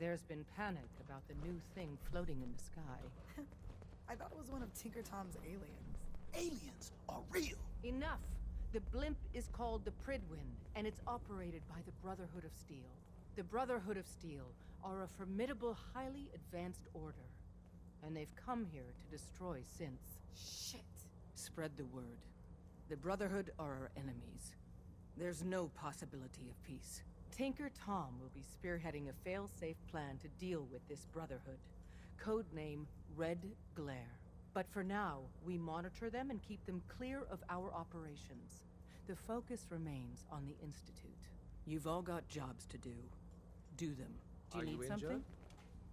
There's been panic about the new thing floating in the sky. I thought it was one of Tinker Tom's aliens. Aliens are real. Enough! The blimp is called the Pridwin, and it's operated by the Brotherhood of Steel. The Brotherhood of Steel are a formidable, highly advanced order. And they've come here to destroy synths. Shit. Spread the word. The Brotherhood are our enemies. There's no possibility of peace. Tinker Tom will be spearheading a fail-safe plan to deal with this Brotherhood. Codename Red Glare. But for now, we monitor them and keep them clear of our operations. The focus remains on the Institute. You've all got jobs to do. Do them. Do you need something?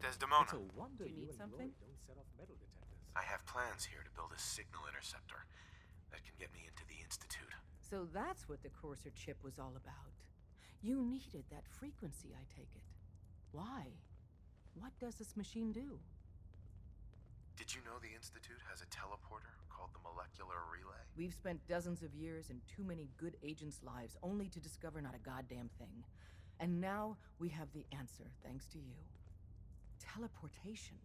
Desdemona, It's a wonder Do you need and something? Glory don't set off metal detectors. I have plans here to build a signal interceptor that can get me into the Institute. So that's what the Courser chip was all about. You needed that frequency, I take it. Why? What does this machine do? Did you know the Institute has a teleporter called the Molecular Relay? We've spent dozens of years and too many good agents' lives only to discover not a goddamn thing. And now we have the answer, thanks to you. Teleportation.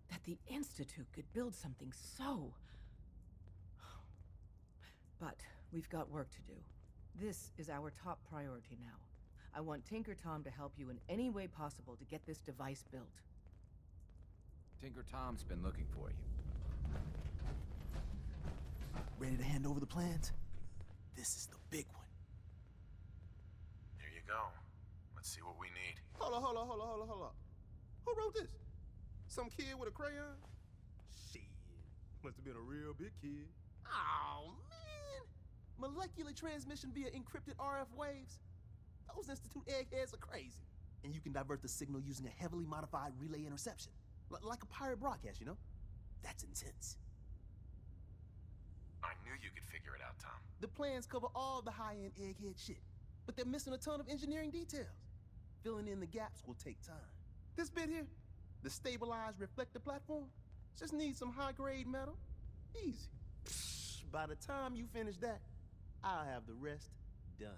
That the Institute could build something so... But we've got work to do. This is our top priority now. I want Tinker Tom to help you in any way possible to get this device built. Tinker Tom's been looking for you. Ready to hand over the plans? This is the big one. Here you go. Let's see what we need. Hold up. Who wrote this? Some kid with a crayon? Shit. Must have been a real big kid. Oh, man. Molecular transmission via encrypted RF waves? Those Institute eggheads are crazy. And you can divert the signal using a heavily modified relay interception. Like a pirate broadcast, you know? That's intense. I knew you could figure it out, Tom. The plans cover all the high-end egghead shit, but they're missing a ton of engineering details. Filling in the gaps will take time. This bit here, the stabilized reflector platform, just needs some high-grade metal. Easy. Psh, by the time you finish that, I'll have the rest done.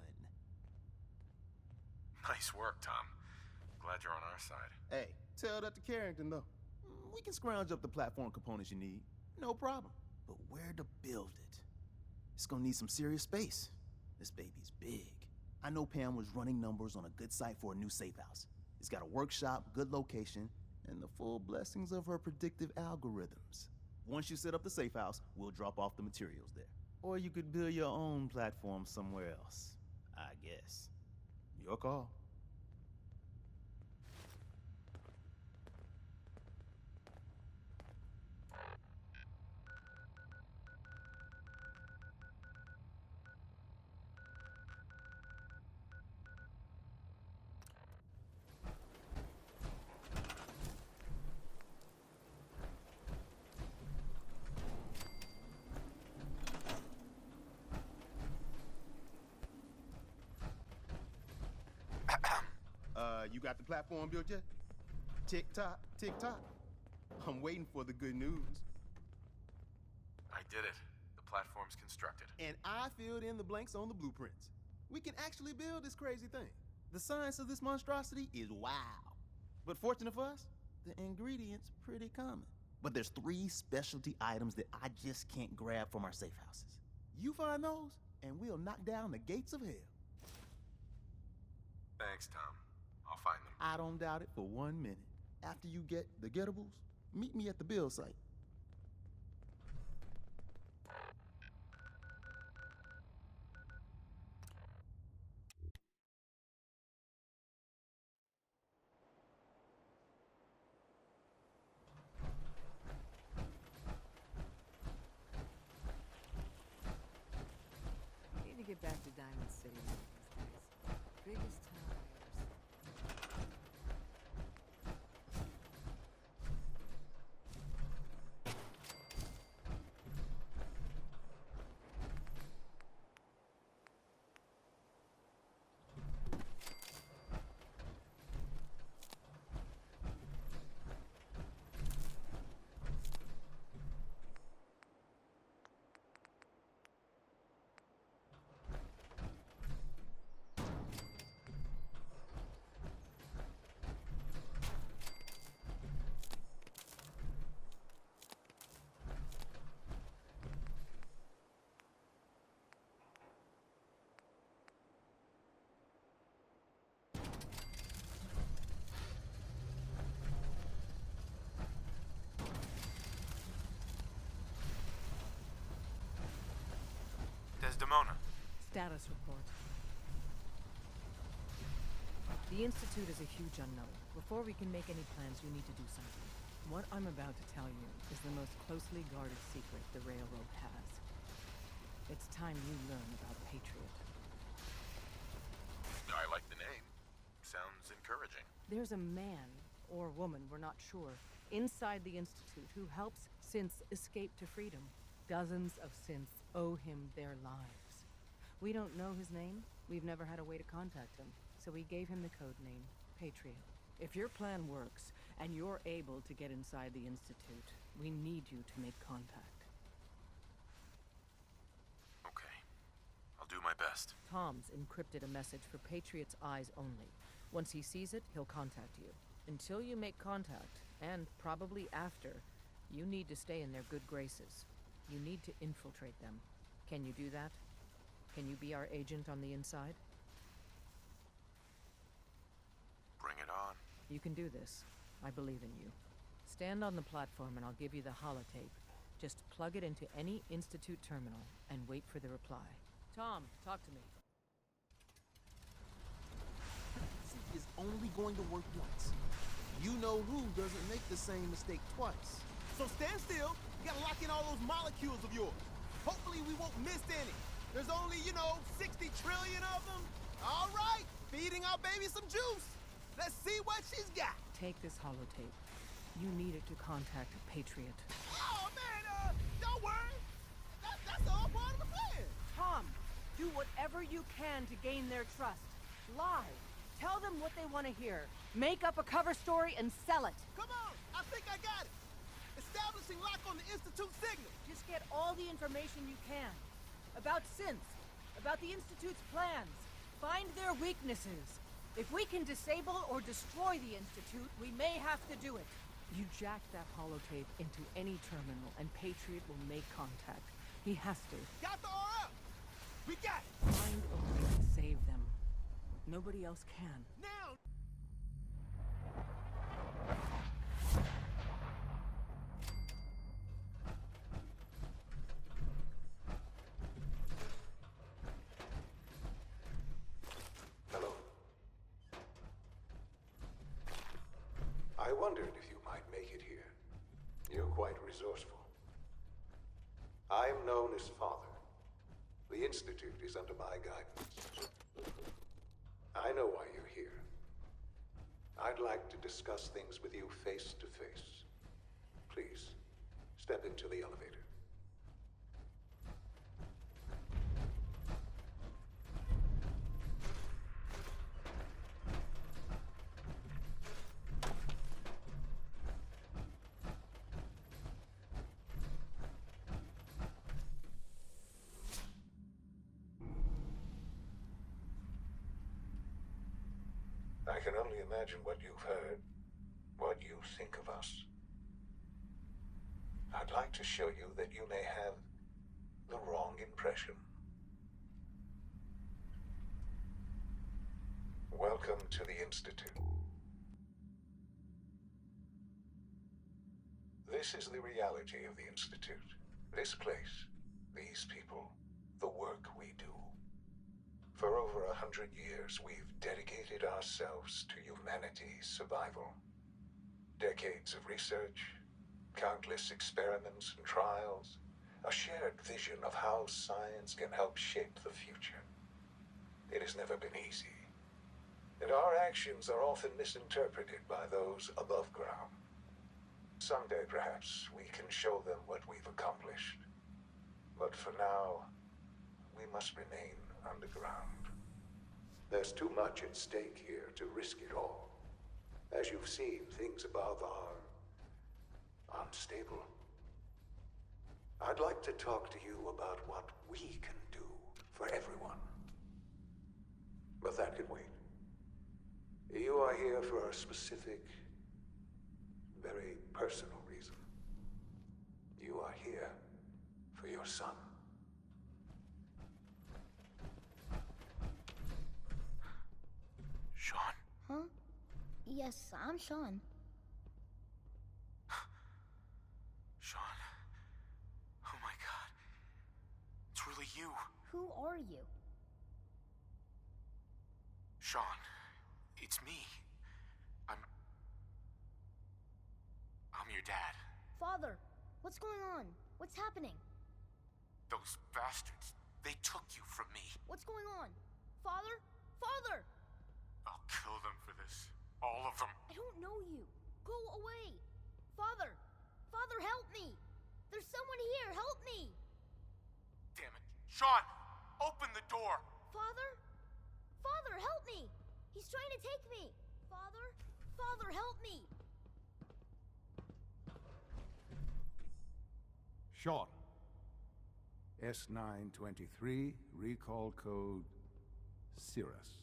Nice work, Tom. Glad you're on our side. Hey, tell that to Carrington, though. We can scrounge up the platform components you need. No problem. But where to build it? It's gonna need some serious space. This baby's big. I know Pam was running numbers on a good site for a new safe house. It's got a workshop, good location, and the full blessings of her predictive algorithms. Once you set up the safe house, we'll drop off the materials there. Or you could build your own platform somewhere else, I guess. Your call. You got the platform built yet? Tick tock, tick tock. I'm waiting for the good news. I did it. The platform's constructed. And I filled in the blanks on the blueprints. We can actually build this crazy thing. The science of this monstrosity is wow. But fortunate for us, the ingredients pretty common. But there's 3 specialty items that I just can't grab from our safe houses. You find those, and we'll knock down the gates of hell. Thanks, Tom. I'll find them. I don't doubt it for 1 minute. After you get the getables, meet me at the build site. Need to get back to Diamond City one of these days. Biggest town I ever seen. Status report. The Institute is a huge unknown. Before we can make any plans, you need to do something. What I'm about to tell you is the most closely guarded secret the Railroad has. It's time you learn about Patriot. I like the name. Sounds encouraging. There's a man, or woman, we're not sure, inside the Institute who helps synths escape to freedom. Dozens of synths owe him their lives. We don't know his name. We've never had a way to contact him, so we gave him the code name, Patriot. If your plan works, and you're able to get inside the Institute, we need you to make contact. Okay. I'll do my best. Tom's encrypted a message for Patriot's eyes only. Once he sees it, he'll contact you. Until you make contact, and probably after, you need to stay in their good graces. You need to infiltrate them. Can you do that? Can you be our agent on the inside? Bring it on. You can do this. I believe in you. Stand on the platform and I'll give you the holotape. Just plug it into any Institute terminal and wait for the reply. Tom, talk to me. See, is only going to work once. You know who doesn't make the same mistake twice. So stand still. You gotta lock in all those molecules of yours. Hopefully we won't miss any. There's only, 60 trillion of them. All right, feeding our baby some juice. Let's see what she's got. Take this holotape. You need it to contact Patriot. Oh, man, don't worry. That's all part of the plan. Tom, do whatever you can to gain their trust. Lie. Tell them what they want to hear. Make up a cover story and sell it. Come on, I think I got it. Establishing lock on the Institute signal. Just get all the information you can. About synths. About the Institute's plans. Find their weaknesses. If we can disable or destroy the Institute, we may have to do it. You jack that holotape into any terminal and Patriot will make contact. He has to. Got the RL. We got it. Find a way to save them. Nobody else can. Now. Hello. I wondered if you might make it here. You're quite resourceful. I'm known as Father. The Institute is under my guidance. I know why you're here. I'd like to discuss things with you face to face. Please, step into the elevator. I can only imagine what you've heard, what you think of us. I'd like to show you that you may have the wrong impression. Welcome to the Institute. This is the reality of the Institute. This place, these people, the work we do. For over 100 years, we've dedicated ourselves to humanity's survival. Decades of research, countless experiments and trials, a shared vision of how science can help shape the future. It has never been easy, and our actions are often misinterpreted by those above ground. Someday, perhaps, we can show them what we've accomplished. But for now, we must remain underground. There's too much at stake here to risk it all. As you've seen, things above are unstable. I'd like to talk to you about what we can do for everyone. But that can wait. You are here for a specific, very personal reason. You are here for your son. Sean? Huh? Yes, I'm Sean. Sean? Oh my god. It's really you. Who are you? Sean, it's me. I'm your dad. Father, what's going on? What's happening? Those bastards, they took you from me. What's going on? Father? Father! I'll kill them for this. All of them. I don't know you. Go away. Father! Father, help me! There's someone here, help me! Damn it. Sean, open the door. Father? Father, help me! He's trying to take me! Father? Father, help me! Sean. S923, recall code Cirrus.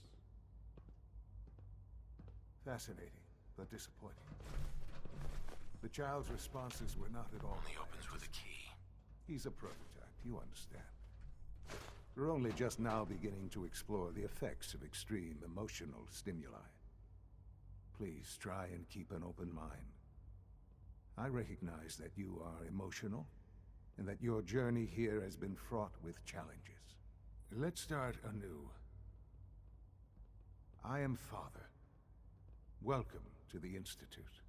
Fascinating, but disappointing. The child's responses were not at all... Only opens with a key. He's a prototype, you understand. We're only just now beginning to explore the effects of extreme emotional stimuli. Please try and keep an open mind. I recognize that you are emotional, and that your journey here has been fraught with challenges. Let's start anew. I am Father. Welcome to the Institute.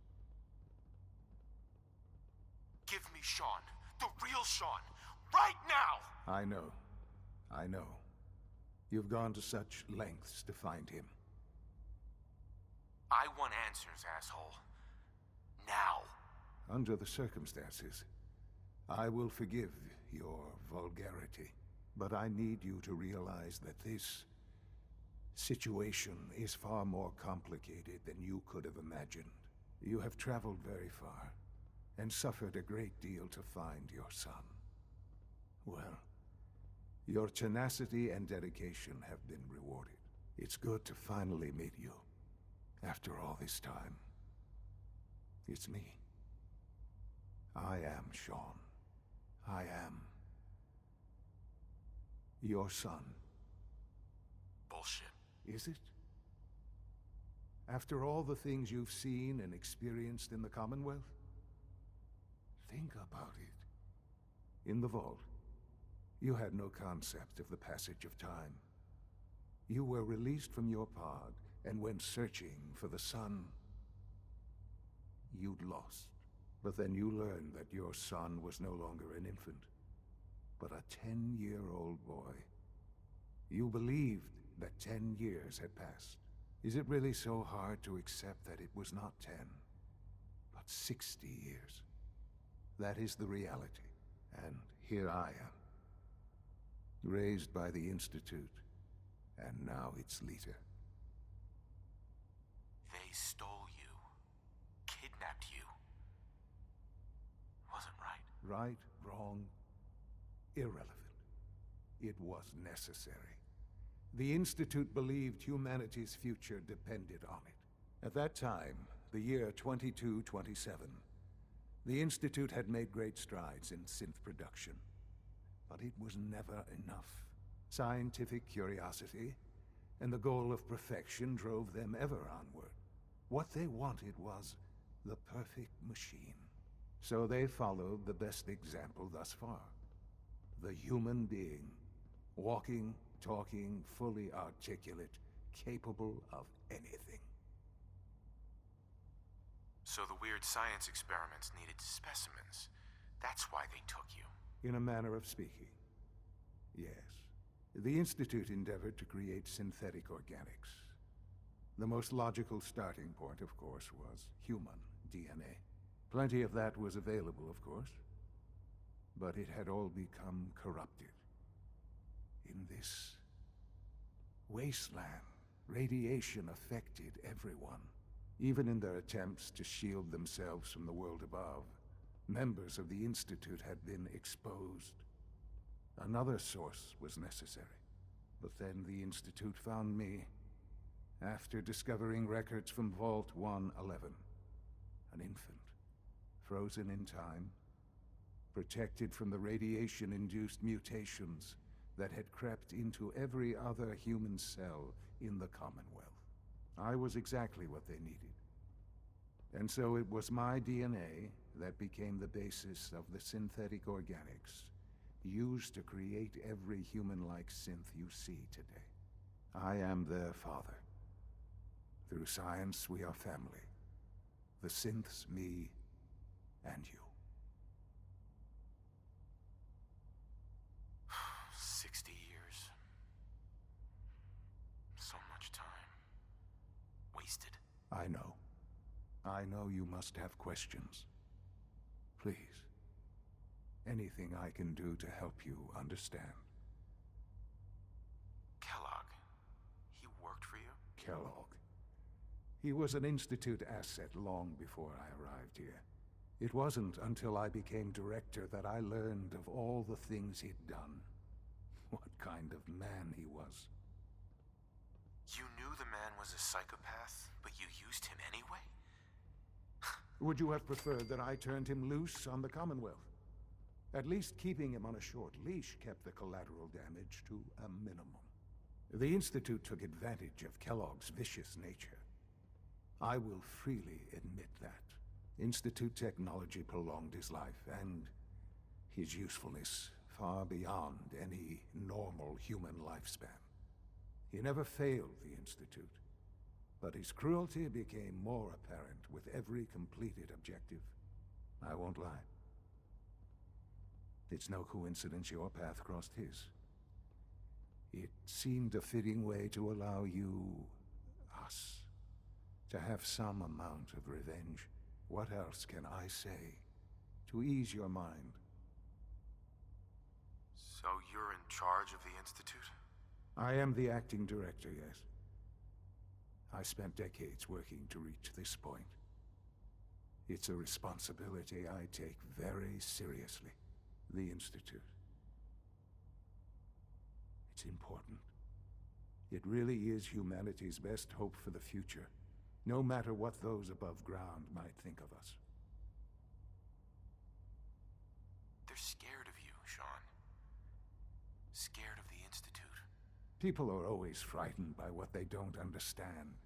Give me Sean. The real Sean. Right now! I know. I know. You've gone to such lengths to find him. I want answers, asshole. Now. Under the circumstances, I will forgive your vulgarity, but I need you to realize that this situation is far more complicated than you could have imagined. You have traveled very far, and suffered a great deal to find your son. Well, your tenacity and dedication have been rewarded. It's good to finally meet you, after all this time. It's me. I am Sean. I am your son. Bullshit. Is it? After all the things you've seen and experienced in the Commonwealth? Think about it. In the vault, you had no concept of the passage of time. You were released from your pod and went searching for the sun you'd lost. But then you learned that your son was no longer an infant, but a 10-year-old boy. You believed that 10 years had passed. Is it really so hard to accept that it was not 10, but 60 years? That is the reality, and here I am. Raised by the Institute, and now its leader. They stole you. Kidnapped you. Wasn't right. Right, wrong, irrelevant. It was necessary. The Institute believed humanity's future depended on it. At that time, the year 2227, the Institute had made great strides in synth production. But it was never enough. Scientific curiosity and the goal of perfection drove them ever onward. What they wanted was the perfect machine. So they followed the best example thus far. The human being. Walking, talking, fully articulate, capable of anything. So the weird science experiments needed specimens. That's why they took you. In a manner of speaking. Yes. The Institute endeavored to create synthetic organics. The most logical starting point, of course, was human DNA. Plenty of that was available, of course. But it had all become corrupted. In this wasteland, radiation affected everyone. Even in their attempts to shield themselves from the world above, members of the Institute had been exposed. Another source was necessary. But then the Institute found me, after discovering records from Vault 111. An infant, frozen in time, protected from the radiation-induced mutations that had crept into every other human cell in the Commonwealth. I was exactly what they needed. And so it was my DNA that became the basis of the synthetic organics used to create every human-like synth you see today. I am their father, Through science, we are family. The synths, me, and you. 60 years. So much time. Wasted. I know. I know you must have questions. Please. Anything I can do to help you understand. Kellogg. He worked for you? Kellogg. He was an Institute asset long before I arrived here. It wasn't until I became director that I learned of all the things he'd done. What kind of man he was. You knew the man was a psychopath, but you used him anyway? Would you have preferred that I turned him loose on the Commonwealth? At least keeping him on a short leash kept the collateral damage to a minimum. The Institute took advantage of Kellogg's vicious nature. I will freely admit that. Institute technology prolonged his life, and his usefulness far beyond any normal human lifespan. He never failed the Institute, but his cruelty became more apparent with every completed objective. I won't lie. It's no coincidence your path crossed his. It seemed a fitting way to allow you, us, to have some amount of revenge. What else can I say to ease your mind? So you're in charge of the Institute? I am the acting director, yes. I spent decades working to reach this point. It's a responsibility I take very seriously. The Institute. It's important. It really is humanity's best hope for the future, no matter what those above ground might think of us. They're scared of you, Sean. Scared of the Institute. People are always frightened by what they don't understand.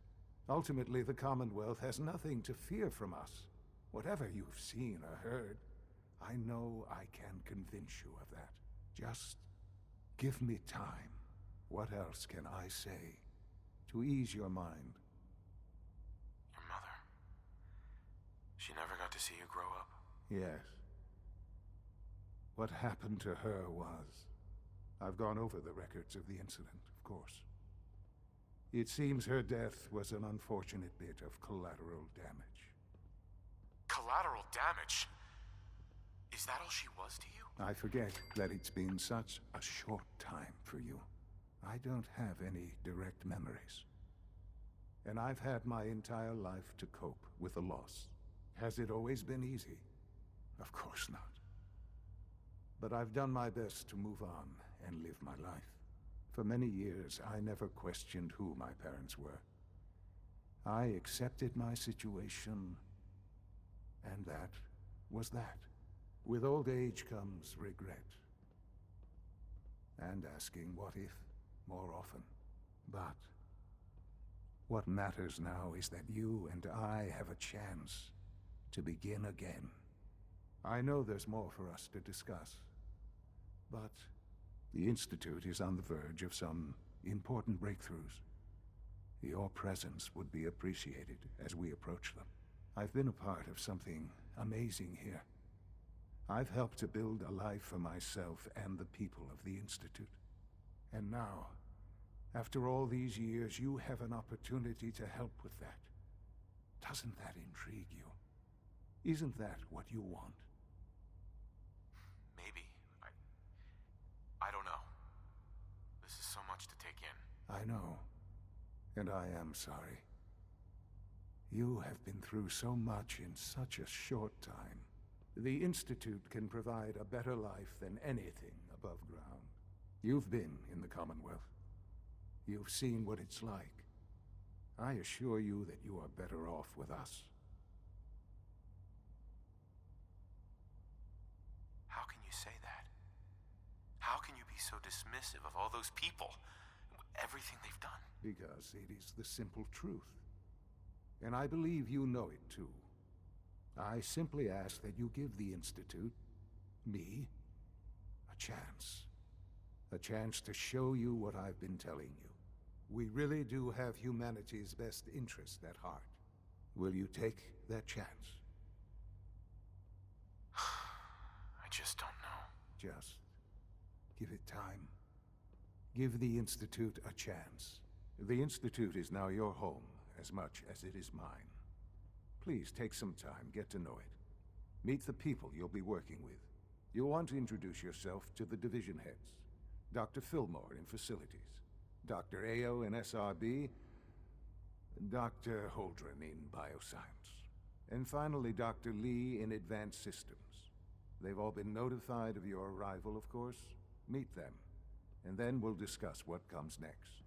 Ultimately, the Commonwealth has nothing to fear from us. Whatever you've seen or heard, I know I can convince you of that. Just give me time. What else can I say to ease your mind? Your mother. She never got to see you grow up. Yes. What happened to her was... I've gone over the records of the incident, of course. It seems her death was an unfortunate bit of collateral damage. Collateral damage? Is that all she was to you? I forget that it's been such a short time for you. I don't have any direct memories. And I've had my entire life to cope with the loss. Has it always been easy? Of course not. But I've done my best to move on and live my life. For many years, I never questioned who my parents were. I accepted my situation, and that was that. With old age comes regret. And asking what if more often. But what matters now is that you and I have a chance to begin again. I know there's more for us to discuss, but the Institute is on the verge of some important breakthroughs. Your presence would be appreciated as we approach them. I've been a part of something amazing here. I've helped to build a life for myself and the people of the Institute. And now, after all these years, you have an opportunity to help with that. Doesn't that intrigue you? Isn't that what you want? Maybe. I don't know. This is so much to take in. I know. And I am sorry. You have been through so much in such a short time. The Institute can provide a better life than anything above ground. You've been in the Commonwealth. You've seen what it's like. I assure you that you are better off with us. How can you say that? How can you be so dismissive of all those people? Everything they've done? Because it is the simple truth. And I believe you know it too. I simply ask that you give the Institute, me, a chance. A chance to show you what I've been telling you. We really do have humanity's best interest at heart. Will you take that chance? I just don't know. Just give it time. Give the Institute a chance. The Institute is now your home as much as it is mine. Please take some time, get to know it. Meet the people you'll be working with. You'll want to introduce yourself to the division heads. Dr. Fillmore in facilities, Dr. Ayo in SRB, Dr. Holdren in bioscience, and finally Dr. Lee in advanced systems. They've all been notified of your arrival, of course. Meet them, and then we'll discuss what comes next.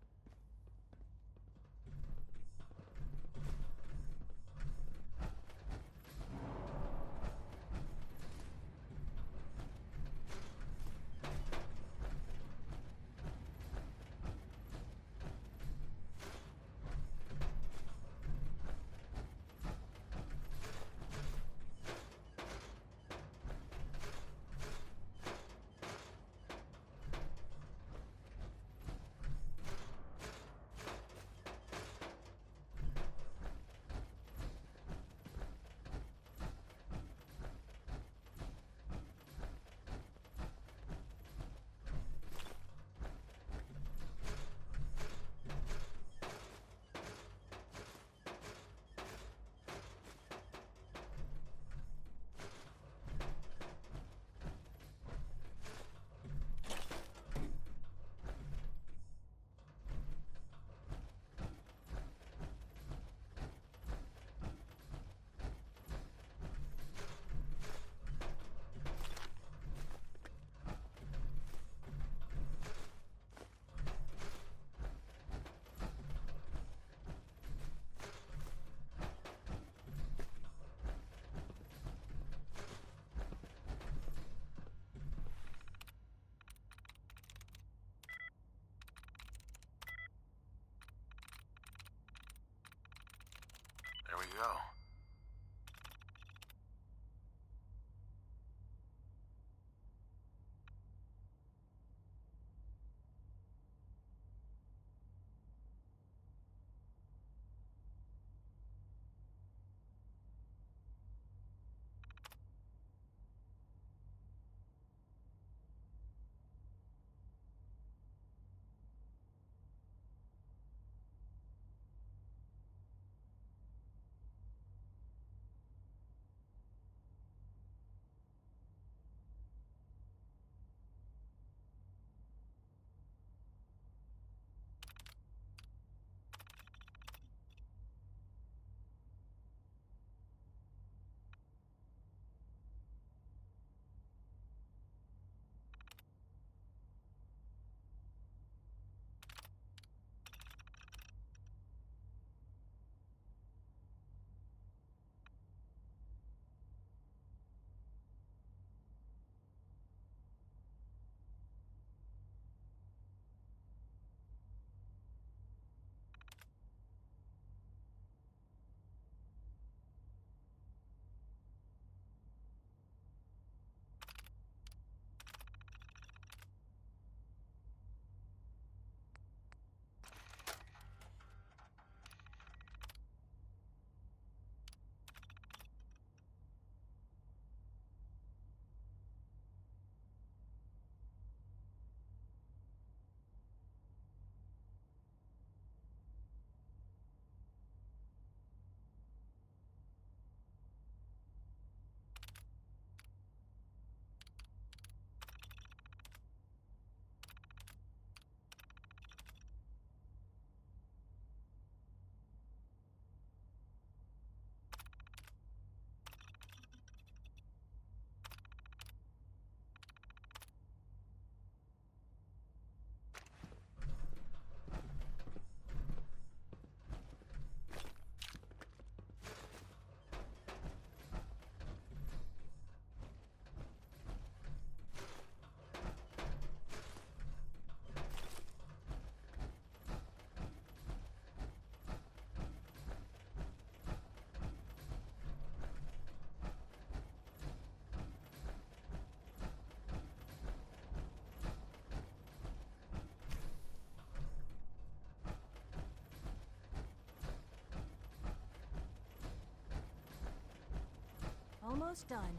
Almost done.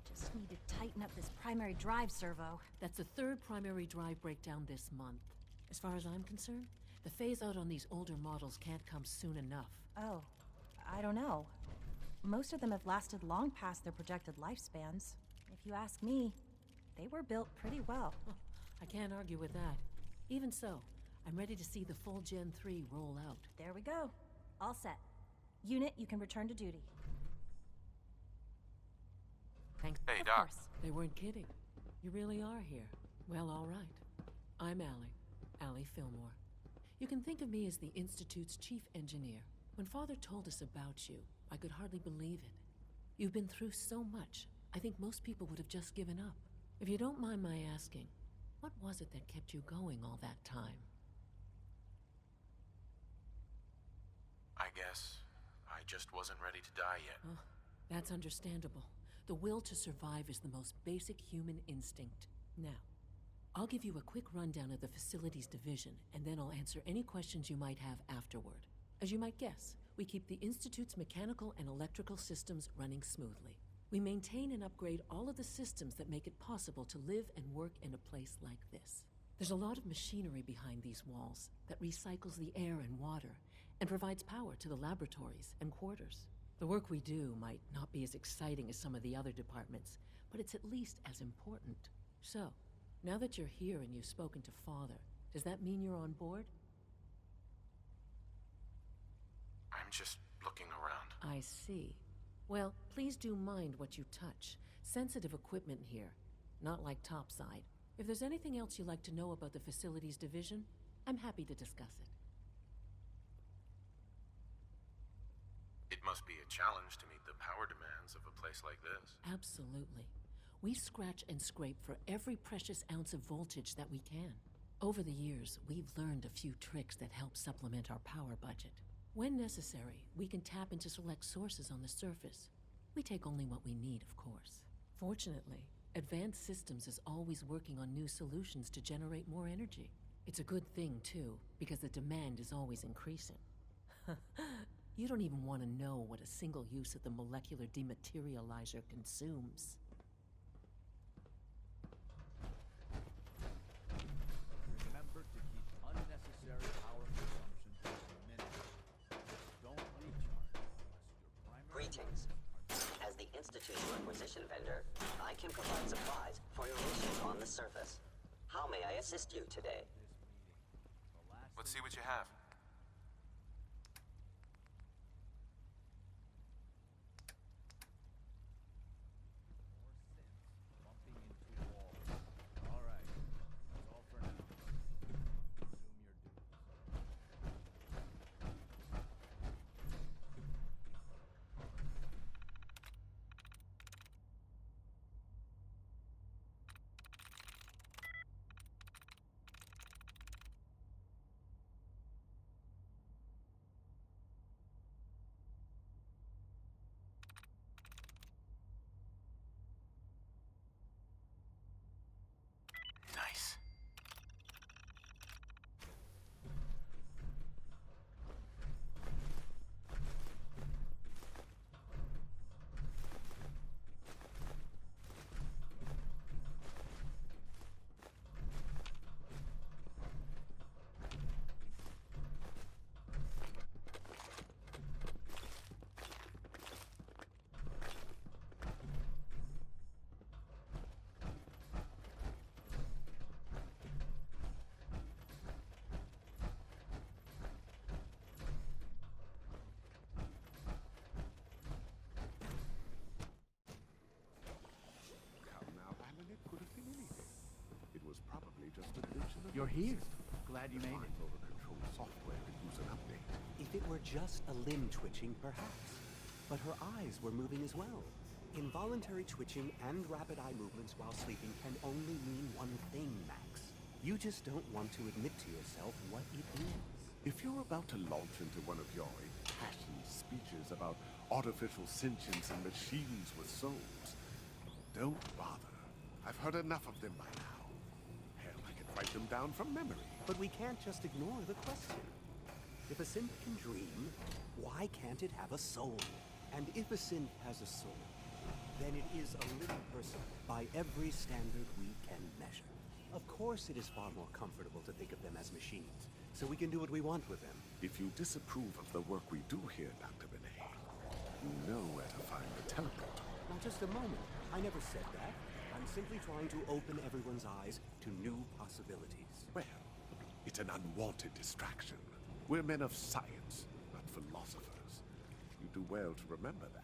Just need to tighten up this primary drive servo. That's the third primary drive breakdown this month. As far as I'm concerned, the phase-out on these older models can't come soon enough. Oh, I don't know. Most of them have lasted long past their projected lifespans. If you ask me, they were built pretty well. I can't argue with that. Even so, I'm ready to see the full Gen 3 roll out. There we go. All set. Unit, you can return to duty. Thanks. Hey, of Doc. course. They weren't kidding. You really are here. Well, all right. I'm Allie Fillmore. You can think of me as the Institute's chief engineer. When Father told us about you, I could hardly believe it. You've been through so much, I think most people would have just given up. If you don't mind my asking, what was it that kept you going all that time? I guess I just wasn't ready to die yet. Oh, that's understandable. The will to survive is the most basic human instinct. Now, I'll give you a quick rundown of the facilities division, and then I'll answer any questions you might have afterward. As you might guess, we keep the Institute's mechanical and electrical systems running smoothly. We maintain and upgrade all of the systems that make it possible to live and work in a place like this. There's a lot of machinery behind these walls that recycles the air and water and provides power to the laboratories and quarters. The work we do might not be as exciting as some of the other departments, but it's at least as important. So, now that you're here and you've spoken to Father, does that mean you're on board? I'm just looking around. I see. Well, please do mind what you touch. Sensitive equipment here, not like topside. If there's anything else you'd like to know about the facilities division, I'm happy to discuss it. It must be a challenge to meet the power demands of a place like this. Absolutely. We scratch and scrape for every precious ounce of voltage that we can. Over the years, we've learned a few tricks that help supplement our power budget. When necessary, we can tap into select sources on the surface. We take only what we need, of course. Fortunately, Advanced Systems is always working on new solutions to generate more energy. It's a good thing, too, because the demand is always increasing. You don't even want to know what a single use of the molecular dematerializer consumes. Remember to keep unnecessary power consumption to a minimum. Don't recharge unless your primary... Greetings. As the Institute's requisition vendor, I can provide supplies for your missions on the surface. How may I assist you today? Let's see what you have. Bumping into walls. All right. That's all for now. Resume your duties. Nice. Come now, Alan, it could have been anything. It was probably just a glitch in the You're system. here. Glad you made it. Over control software could use an update. If it were just a limb twitching, perhaps. But her eyes were moving as well. Involuntary twitching and rapid eye movements while sleeping can only mean one thing, Max. You just don't want to admit to yourself what it is. If you're about to launch into one of your impassioned speeches about artificial sentience and machines with souls, don't bother. I've heard enough of them by now. Hell, I could write them down from memory. But we can't just ignore the question. If a synth can dream, why can't it have a soul? And if a synth has a soul, then it is a little personal by every standard we can measure. Of course it is far more comfortable to think of them as machines, so we can do what we want with them. If you disapprove of the work we do here, Dr. Benet, you know where to find the teleporter. Now just a moment. I never said that. I'm simply trying to open everyone's eyes to new possibilities. Well, it's an unwanted distraction. We're men of science, not philosophers. You do well to remember that.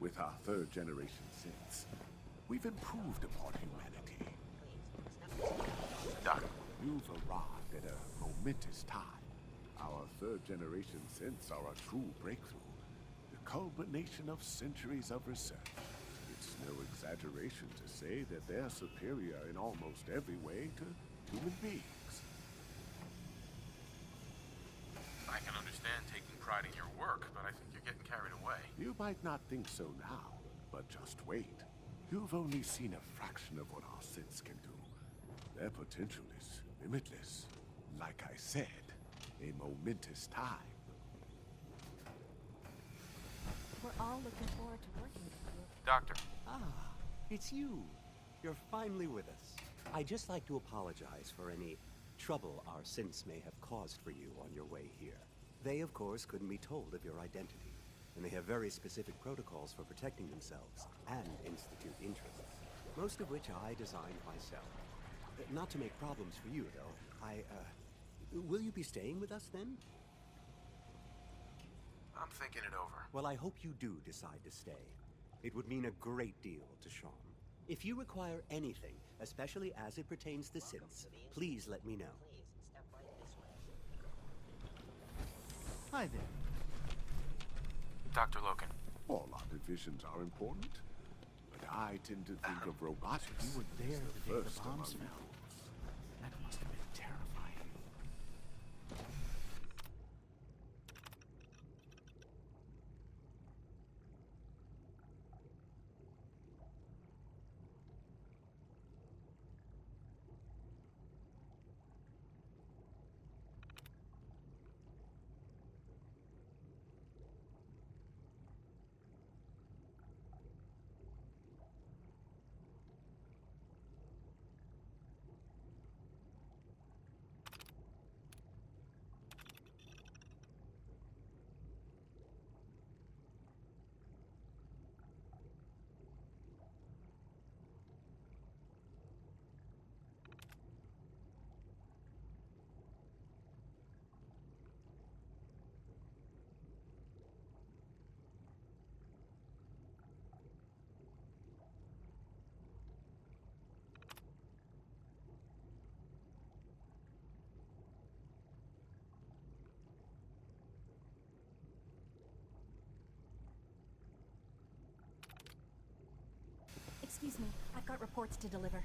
With our third-generation synths, we've improved upon humanity. Doc, You've arrived at a momentous time. Our third-generation synths are a true breakthrough, the culmination of centuries of research. It's no exaggeration to say that they're superior in almost every way to human beings. I can understand taking pride in your work, but I think you're getting carried away. You might not think so now, but just wait. You've only seen a fraction of what our synths can do. Their potential is limitless. Like I said, a momentous time. We're all looking forward to working with you. Doctor. Ah, it's you. You're finally with us. I'd just like to apologize for any trouble our synths may have caused for you on your way here. They, of course, couldn't be told of your identity, and they have very specific protocols for protecting themselves and Institute interests, most of which I designed myself. Not to make problems for you, though. Will you be staying with us, then? I'm thinking it over. Well, I hope you do decide to stay. It would mean a great deal to Sean. If you require anything, especially as it pertains to synths, please let me know. Hi there. Dr. Loken. All our divisions are important, but I tend to think of robotics You were there as the the day first the bombs among fell. equals. That must have been terrifying. Excuse me, I've got reports to deliver.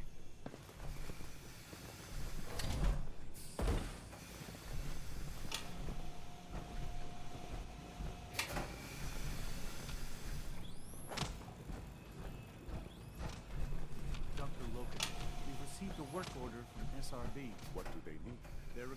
Dr. Loken, we've received a work order from SRB. What do they need? They're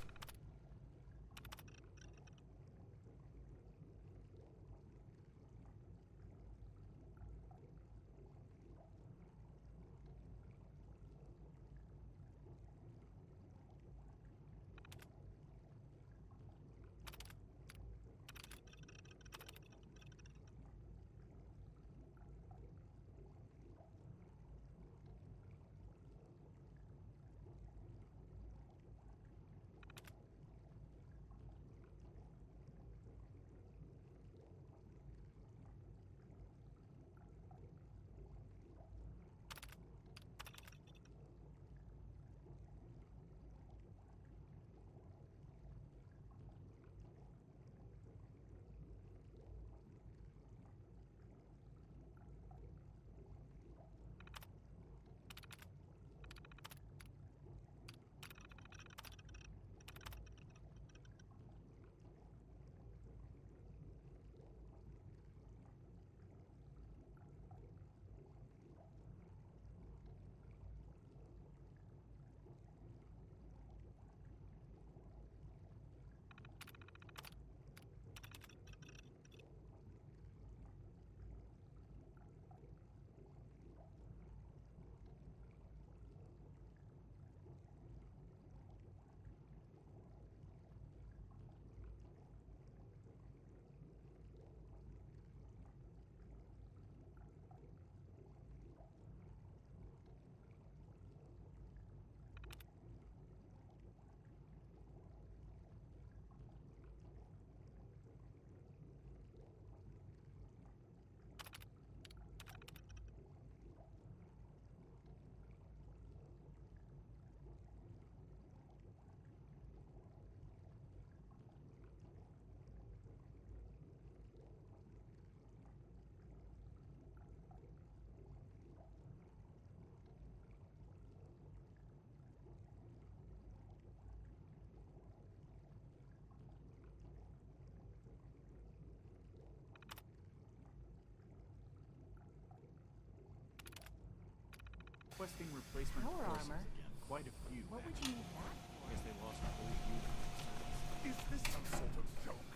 requesting replacement Power forces armor? again. Quite a few. What would you need that for? Guess they lost a whole unit. Is this some sort of joke?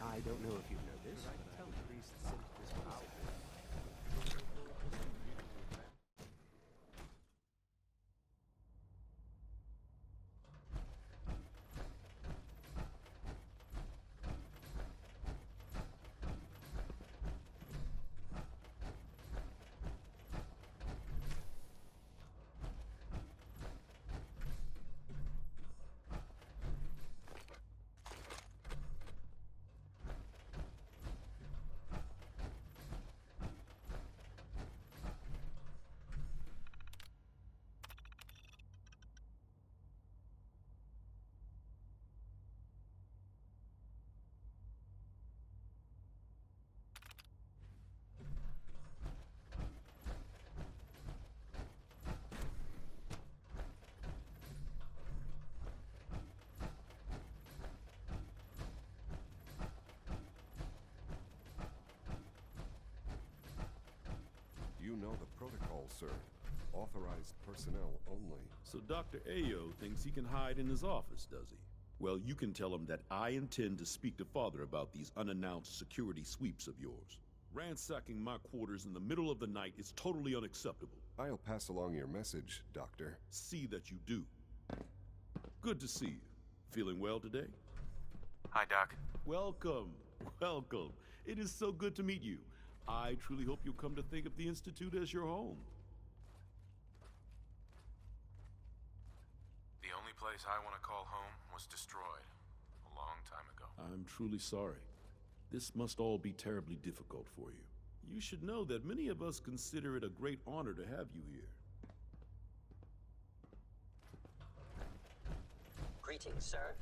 I don't know if you've noticed, but I've increased Synthesis power. You know the protocol, sir. Authorized personnel only. So Dr. Ayo thinks he can hide in his office, does he? Well, you can tell him that I intend to speak to Father about these unannounced security sweeps of yours. Ransacking my quarters in the middle of the night is totally unacceptable. I'll pass along your message, Doctor. See that you do. Good to see you. Feeling well today? Hi, Doc. Welcome. Welcome. It is so good to meet you. I truly hope you'll come to think of the Institute as your home. The only place I want to call home was destroyed a long time ago. I'm truly sorry. This must all be terribly difficult for you. You should know that many of us consider it a great honor to have you here. Greetings, sir.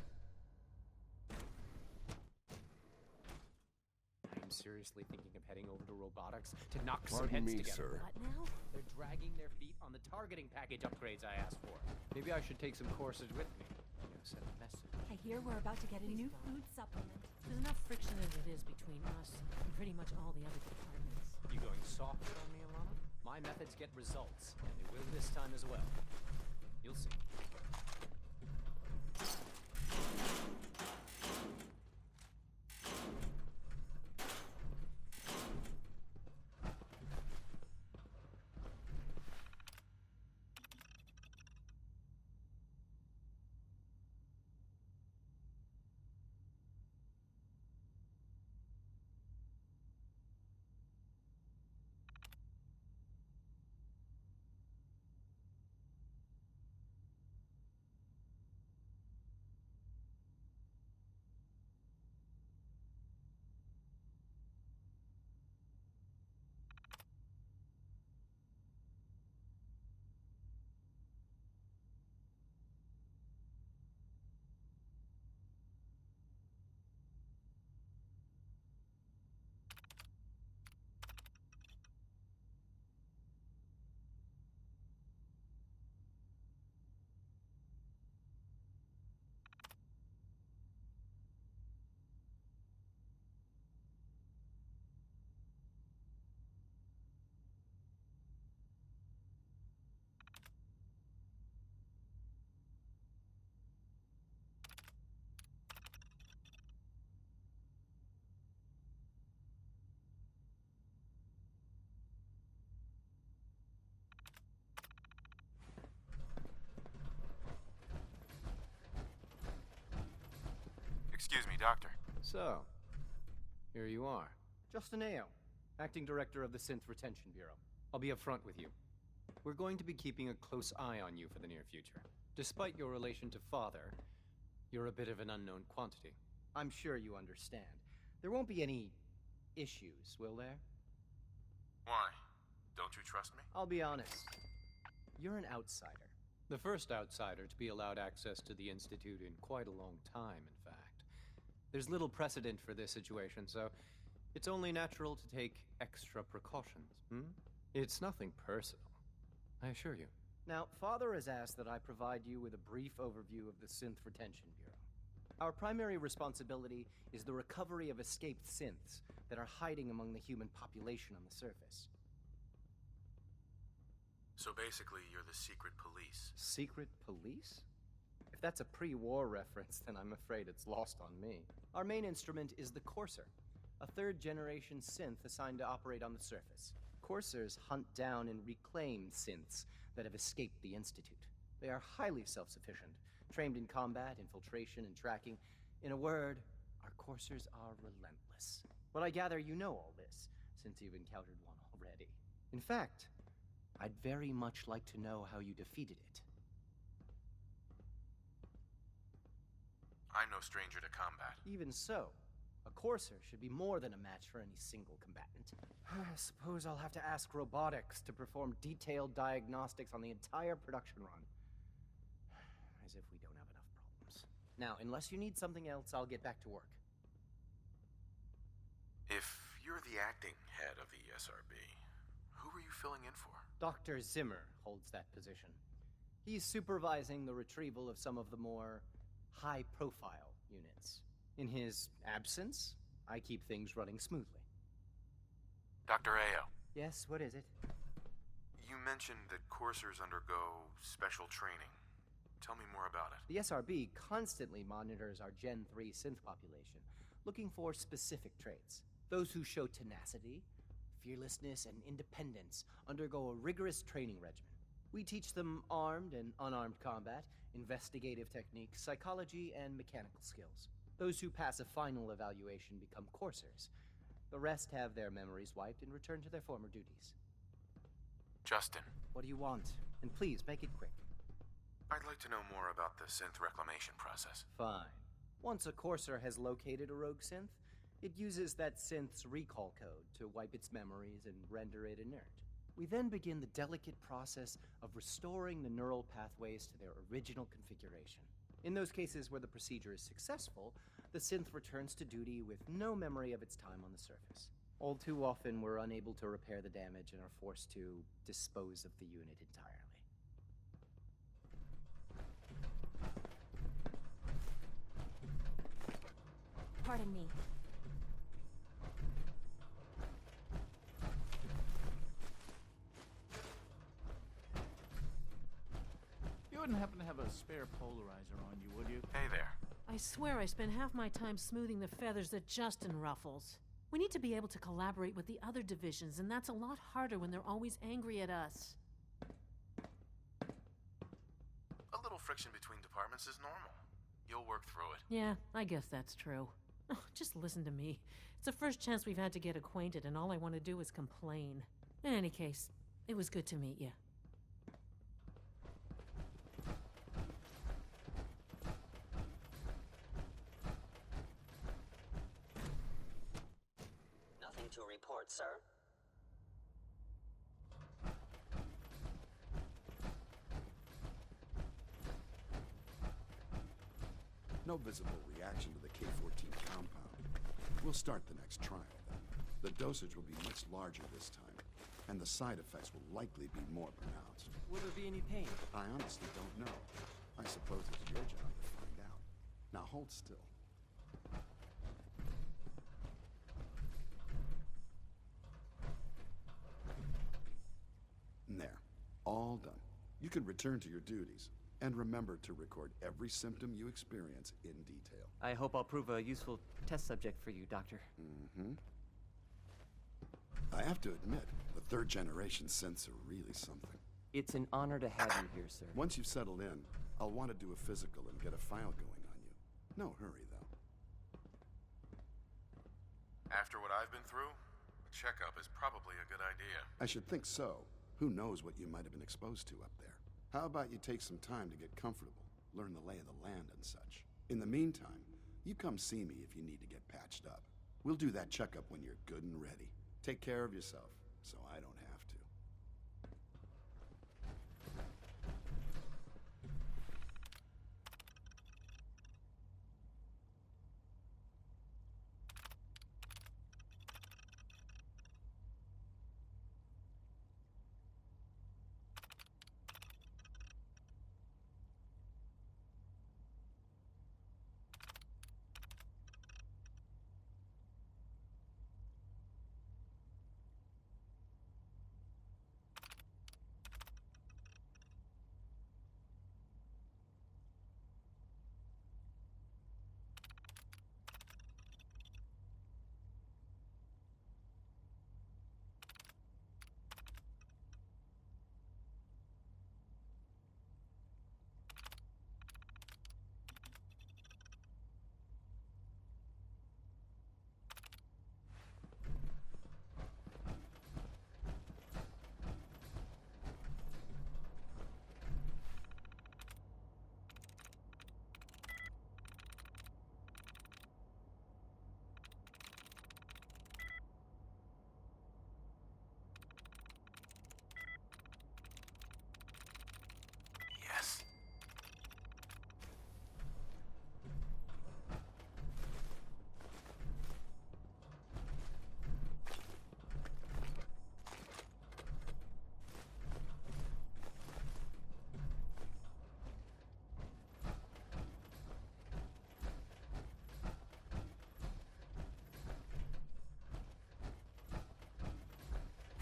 I'm seriously thinking of heading over to robotics to knock some Pardon heads me, together. sir. What now? They're dragging their feet on the targeting package upgrades I asked for. Maybe I should take some courses with me. have sent a message. I hear we're about to get a new food supplement. There's enough friction as it is between us and pretty much all the other departments. You going softer on me, Alana? My methods get results, and they will this time as well. You'll see. Excuse me, Doctor. So, here you are. Justin Ao, Acting Director of the Synth Retention Bureau. I'll be upfront with you. We're going to be keeping a close eye on you for the near future. Despite your relation to Father, you're a bit of an unknown quantity. I'm sure you understand. There won't be any issues, will there? Why? Don't you trust me? I'll be honest. You're an outsider. The first outsider to be allowed access to the Institute in quite a long time, in fact. There's little precedent for this situation, so it's only natural to take extra precautions, It's nothing personal, I assure you. Now, Father has asked that I provide you with a brief overview of the Synth Retention Bureau. Our primary responsibility is the recovery of escaped synths that are hiding among the human population on the surface. So basically, you're the secret police. Secret police? If that's a pre-war reference, then I'm afraid it's lost on me. Our main instrument is the Courser, a third-generation synth assigned to operate on the surface. Coursers hunt down and reclaim synths that have escaped the Institute. They are highly self-sufficient, trained in combat, infiltration, and tracking. In a word, our Coursers are relentless. But I gather you know all this, since you've encountered one already. In fact, I'd very much like to know how you defeated it. I'm no stranger to combat. Even so, a Courser should be more than a match for any single combatant. I suppose I'll have to ask robotics to perform detailed diagnostics on the entire production run. As if we don't have enough problems. Now, unless you need something else, I'll get back to work. If you're the acting head of the SRB, who are you filling in for? Dr. Zimmer holds that position. He's supervising the retrieval of some of the more high-profile units. In his absence, I keep things running smoothly. Dr. Ao. Yes, what is it? You mentioned that coursers undergo special training. Tell me more about it. The SRB constantly monitors our Gen 3 synth population, looking for specific traits. Those who show tenacity, fearlessness, and independence undergo a rigorous training regimen. We teach them armed and unarmed combat, investigative techniques, psychology, and mechanical skills. Those who pass a final evaluation become coursers. The rest have their memories wiped and return to their former duties. Justin. What do you want? And please, make it quick. I'd like to know more about the synth reclamation process. Fine. Once a courser has located a rogue synth, it uses that synth's recall code to wipe its memories and render it inert. We then begin the delicate process of restoring the neural pathways to their original configuration. In those cases where the procedure is successful, the synth returns to duty with no memory of its time on the surface. All too often, we're unable to repair the damage and are forced to dispose of the unit entirely. Pardon me. You wouldn't happen to have a spare polarizer on you, would you? Hey there. I swear I spend half my time smoothing the feathers that Justin ruffles. We need to be able to collaborate with the other divisions, and that's a lot harder when they're always angry at us. A little friction between departments is normal. You'll work through it. Yeah, I guess that's true. Oh, just listen to me. It's the first chance we've had to get acquainted, and all I want to do is complain. In any case, it was good to meet you. Nothing to report, sir. No visible reaction to the K-14 compound. We'll start the next trial then. The dosage will be much larger this time, and the side effects will likely be more pronounced. Will there be any pain? I honestly don't know. I suppose it's your job to find out. Now hold still. There. All done. You can return to your duties. And remember to record every symptom you experience in detail. I hope I'll prove a useful test subject for you, Doctor. Mm-hmm. I have to admit, the third-generation synths are really something. It's an honor to have you here, sir. Once you've settled in, I'll want to do a physical and get a file going on you. No hurry, though. After what I've been through, a checkup is probably a good idea. I should think so. Who knows what you might have been exposed to up there? How about you take some time to get comfortable, learn the lay of the land and such. In the meantime, you come see me if you need to get patched up. We'll do that checkup when you're good and ready. Take care of yourself, so I don't have to.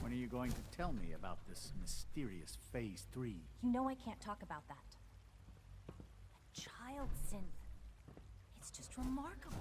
When are you going to tell me about this mysterious Phase 3? You know I can't talk about that. A child synth. It's just remarkable.